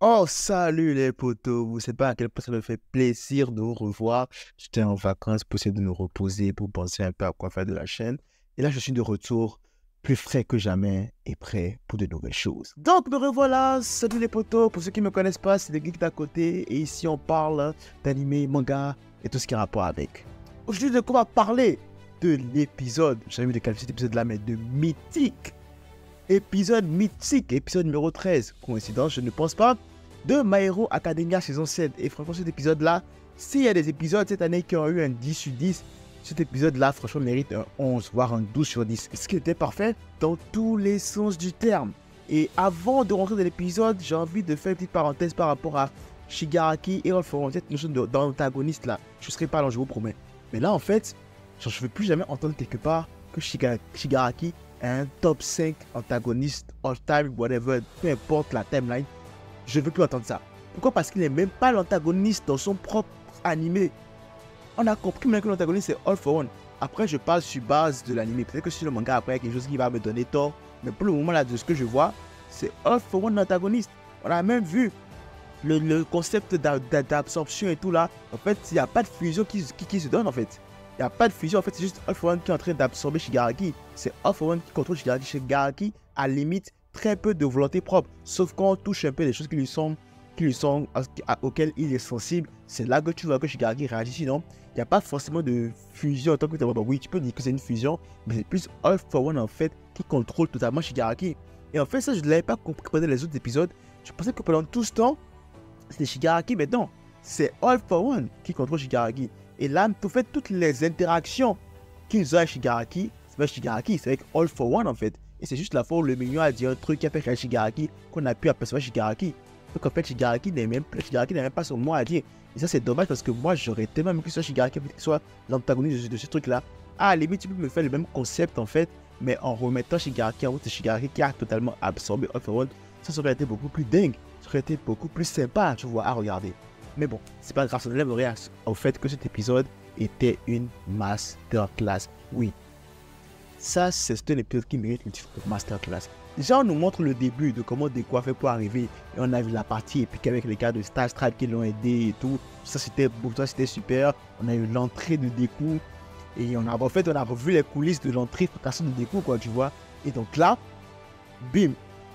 Oh, salut les potos, vous savez pas à quel point ça me fait plaisir de vous revoir. J'étais en vacances pour essayer de me reposer, pour penser un peu à quoi faire de la chaîne. Et là, je suis de retour, plus frais que jamais et prêt pour de nouvelles choses. Donc, me revoilà, salut les potos. Pour ceux qui ne me connaissent pas, c'est des geeks d'à côté. Et ici, on parle d'anime, manga et tout ce qui a rapport avec. Aujourd'hui, de quoi on va parler de l'épisode, j'ai envie de qualifier cet épisode-là, mais de mythique. Épisode mythique, épisode numéro 13. Coïncidence, je ne pense pas. De My Hero Academia saison 7. Et franchement, cet épisode-là, s'il y a des épisodes cette année qui ont eu un 10 sur 10, cet épisode-là, franchement, mérite un 11, voire un 12 sur 10. Ce qui était parfait dans tous les sens du terme. Et avant de rentrer dans l'épisode, j'ai envie de faire une petite parenthèse par rapport à Shigaraki et All For One, cette notion d'antagoniste là. Je ne serai pas long, je vous promets. Mais là, en fait, je ne veux plus jamais entendre quelque part que Shigaraki un top 5 antagoniste, all-time, whatever, peu importe la timeline, je ne veux plus entendre ça. Pourquoi? Parce qu'il n'est même pas l'antagoniste dans son propre animé. On a compris maintenant que l'antagoniste c'est All For One. Après, je parle sur base de l'animé. Peut-être que sur le manga, après, il y a quelque chose qui va me donner tort. Mais pour le moment, là, de ce que je vois, c'est All For One l'antagoniste. On a même vu le concept d'absorption et tout là. En fait, il n'y a pas de fusion qui se donne en fait. Il n'y a pas de fusion, en fait, c'est juste All For One qui est en train d'absorber Shigaraki. C'est All For One qui contrôle Shigaraki. Shigaraki a limite très peu de volonté propre. Sauf quand on touche un peu les choses auxquelles il est sensible, c'est là que tu vois que Shigaraki réagit. Sinon, il n'y a pas forcément de fusion en tant que tel. Oui, tu peux dire que c'est une fusion, mais c'est plus All For One en fait qui contrôle totalement Shigaraki. Et en fait, ça, je ne l'avais pas compris pendant les autres épisodes. Je pensais que pendant tout ce temps, c'était Shigaraki, mais non, c'est All For One qui contrôle Shigaraki. Et là, en fait, toutes les interactions qu'ils ont avec Shigaraki, c'est pas Shigaraki, c'est avec All For One en fait. Et c'est juste la fois où le mignon a dit un truc qui a fait réagir Shigaraki qu'on a pu apercevoir Shigaraki. Donc en fait, Shigaraki n'est même pas son mot à dire. Et ça, c'est dommage parce que moi, j'aurais tellement aimé que ce soit Shigaraki qui soit l'antagoniste de ce truc-là. Ah, à la limite, tu peux me faire le même concept en fait, mais en remettant Shigaraki en route, c'est Shigaraki qui a totalement absorbé All For One. Ça aurait été beaucoup plus dingue. Ça aurait été beaucoup plus sympa, tu vois, à regarder. Mais bon, c'est pas grave, ça ne lève rien au fait que cet épisode était une masterclass. Oui, ça, c'est un épisode qui mérite le titre de masterclass. Déjà, on nous montre le début de comment Deku a fait pour arriver. Et on a vu la partie épique avec les gars de Star Stripe qui l'ont aidé et tout. Ça, c'était super. On a eu l'entrée de Deku. Et on a revu les coulisses de l'entrée de Deku, quoi, tu vois. Et donc là, bim,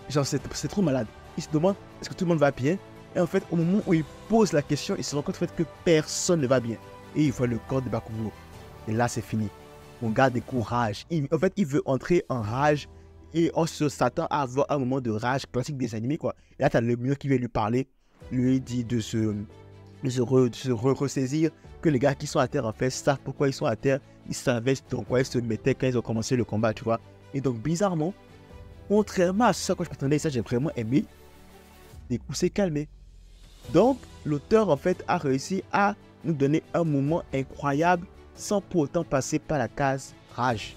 genre, c'est trop malade. Il se demande, est-ce que tout le monde va bien? Et en fait, au moment où il pose la question, il se rend compte en fait, que personne ne va bien. Et il voit le corps de Bakugou. Et là, c'est fini. Mon gars décourage. En fait, il veut entrer en rage. Et on s'attend à avoir un moment de rage classique des animés, quoi. Et là, t'as le mur qui vient lui parler. Lui dit de se ressaisir. Que les gars qui sont à terre, en fait, savent pourquoi ils sont à terre. Ils savaient dans quoi ils se mettaient quand ils ont commencé le combat, tu vois. Et donc, bizarrement, contrairement à ce que je m'attendais, ça, j'ai vraiment aimé. Deku s'est calmé. Donc, l'auteur, en fait, a réussi à nous donner un moment incroyable sans pour autant passer par la case rage.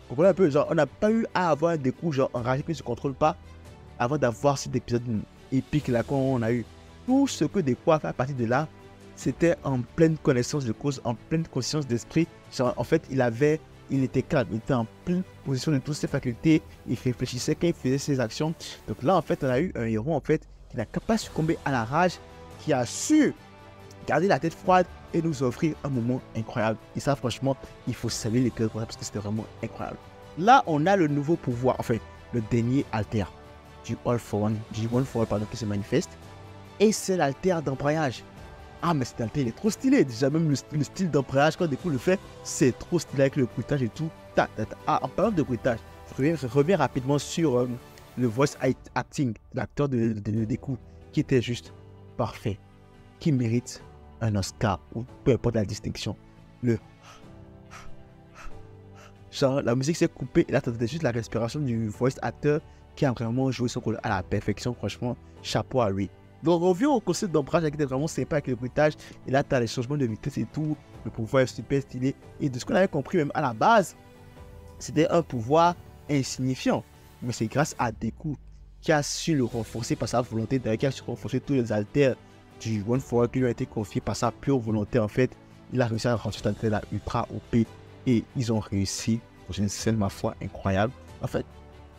Vous comprenez un peu, genre, on n'a pas eu à avoir des coups, genre, enragé qui ne se contrôle pas avant d'avoir cet épisode épique là qu'on a eu. Tout ce que Deku a fait à partir de là, c'était en pleine connaissance de cause, en pleine conscience d'esprit. Genre, en fait, il était calme, il était en pleine position de toutes ses facultés, il réfléchissait quand il faisait ses actions. Donc là, en fait, on a eu un héros, en fait, qui n'a pas succombé à la rage, qui a su garder la tête froide et nous offrir un moment incroyable. Et ça, franchement, il faut saluer les cœurs parce que c'était vraiment incroyable. Là, on a le nouveau pouvoir, enfin, le dernier alter du All For One, du One For All, pardon, qui se manifeste. Et c'est l'alter d'embrayage. Ah, mais cet alter, il est trop stylé. Déjà, même le style d'embrayage, quand Deku le fait, c'est trop stylé avec le bruitage et tout. Ah, en parlant de bruitage, je reviens rapidement sur le voice acting, l'acteur de Deku, qui était juste parfait, qui mérite un Oscar ou peu importe la distinction. Genre, la musique s'est coupée et là, t'entendais juste la respiration du voice acteur qui a vraiment joué son rôle à la perfection. Franchement, chapeau à lui. Donc, on revient au concept d'ombrage qui était vraiment sympa avec le bruitage. Et là, t'as les changements de vitesse et tout. Le pouvoir est super stylé. Et de ce qu'on avait compris, même à la base, c'était un pouvoir insignifiant. Mais c'est grâce à Deku qui a su le renforcer par sa volonté, d'ailleurs, qui a su renforcer tous les alters du One For All qui lui a été confié par sa pure volonté. En fait, il a réussi à rendre cet alter-là ultra OP. Et ils ont réussi dans une scène, ma foi, incroyable. En fait,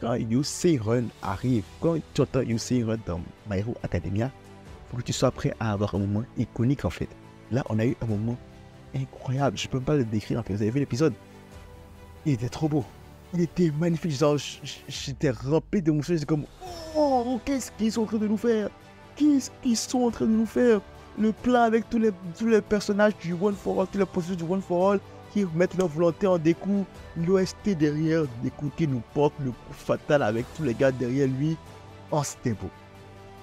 quand Yusei Run arrive, quand tu entends Yusei Run dans My Hero Academia, il faut que tu sois prêt à avoir un moment iconique en fait. Là, on a eu un moment incroyable. Je ne peux pas le décrire en fait. Vous avez vu l'épisode? Il était trop beau. Il était magnifique. Genre, j'étais rempli d'émotions. J'étais comme, oh, qu'est-ce qu'ils sont en train de nous faire? Qu'est-ce qu'ils sont en train de nous faire? Le plan avec tous les personnages du One for All, tous les personnages du One for All qui mettent leur volonté en découp. L'OST derrière Deku qui nous porte le coup fatal avec tous les gars derrière lui. Oh, c'était beau.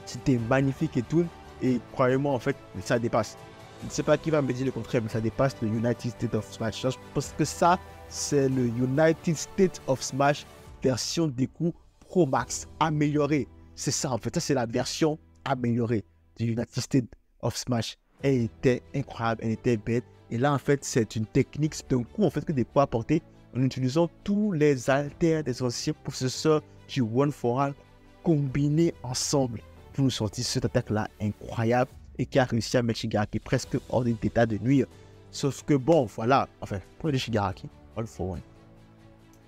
C'était magnifique et tout. Et croyez-moi, en fait, ça dépasse. Je ne sais pas qui va me dire le contraire, mais ça dépasse le United States of Smash. Parce que ça, c'est le United States of Smash version Deku Pro Max améliorée. C'est ça, en fait. Ça, c'est la version améliorée du United States of Smash. Elle était incroyable, elle était bête. Et là, en fait, c'est une technique, c'est un coup, en fait, que Deku a apporté en utilisant tous les alters des anciens processeurs du One for All combinés ensemble pour nous sortir cette attaque-là incroyable et qui a réussi à mettre Shigaraki presque hors d'état de nuire. Sauf que bon, voilà, enfin, pour le Shigaraki, All for One.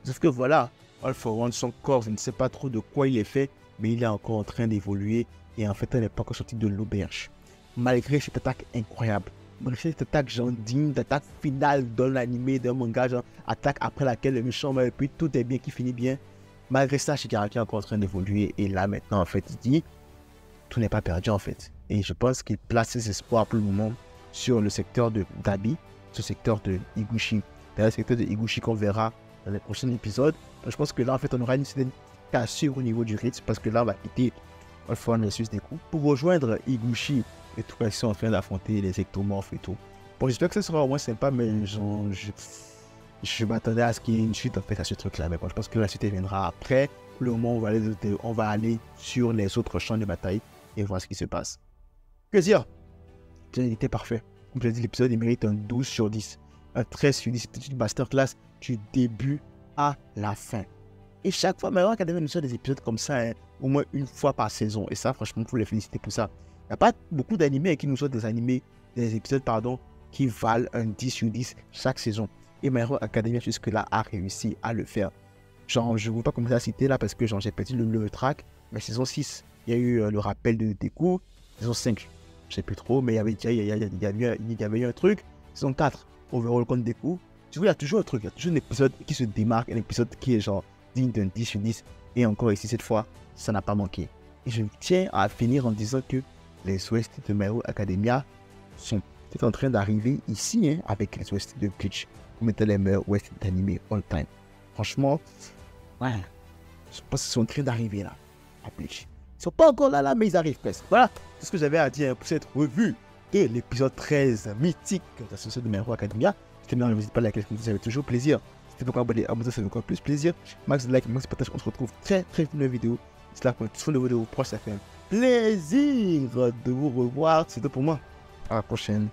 Sauf que voilà, All for One, son corps, je ne sais pas trop de quoi il est fait, mais il est encore en train d'évoluer et en fait, elle n'est pas encore sortie de l'auberge. Malgré cette attaque incroyable, malgré cette attaque genre digne d'attaque finale dans l'anime, d'un manga, genre attaque après laquelle le méchant meurt et puis tout est bien qui finit bien. Malgré ça, Shigaraki est encore en train d'évoluer et là maintenant, en fait, il dit tout n'est pas perdu en fait. Et je pense qu'il place ses espoirs pour le moment sur le secteur de Dabi, sur le secteur de Higuchi. Dans le secteur de Higuchi qu'on verra dans les prochains épisodes. Donc, je pense que là, en fait, on aura une certaine cassure au niveau du rythme parce que là, on va quitter All for One versus Deku pour rejoindre Higuchi et tout cas, ils sont en train d'affronter les ectomorphes et tout. Bon, j'espère que ce sera au moins sympa, mais je m'attendais à ce qu'il y ait une suite en fait à ce truc-là. Mais bon, je pense que la suite viendra après. Pour le moment, on va aller sur les autres champs de bataille et voir ce qui se passe. Que dire? Il était parfait. Comme je l'ai dit, l'épisode il mérite un 12 sur 10. Un 13 sur 10. C'était une masterclass du début à la fin. Et chaque fois, maintenant, Academia nous sort des épisodes comme ça, hein, au moins une fois par saison. Et ça, franchement, il faut les féliciter pour ça. Il n'y a pas beaucoup d'animés qui nous sortent des épisodes qui valent un 10 sur 10 chaque saison. Et My Hero Academia jusque-là a réussi à le faire. Genre, je ne veux pas commencer à citer là parce que j'ai perdu le track. Mais saison 6, il y a eu le rappel de Deku. Saison 5, je ne sais plus trop, mais il y avait eu un truc. Saison 4, Overall contre Deku. Tu vois, il y a toujours un truc, il y a toujours un épisode qui se démarque, un épisode qui est genre digne d'un 10 sur 10. Et encore ici, cette fois, ça n'a pas manqué. Et je tiens à finir en disant que les OST de My Hero Academia sont peut-être en train d'arriver ici, hein, avec les OST de Bleach, comme étant les meilleurs OST d'anime all time. Franchement, ouais, je pense qu'ils sont en train d'arriver là, à Bleach. Ils sont pas encore là, mais ils arrivent presque. Voilà, c'est ce que j'avais à dire pour cette revue de l'épisode 13 mythique de la société de My Hero Academia. C'était bien, n'hésitez pas à liker, vous avez toujours plaisir. C'était beaucoup abonné, à moi ça fait encore plus plaisir. Max de like, max de partage, on se retrouve très très vite dans la vidéo. C'est là pour une vidéo proche, ça fait un plaisir de vous revoir. C'est tout pour moi. À la prochaine.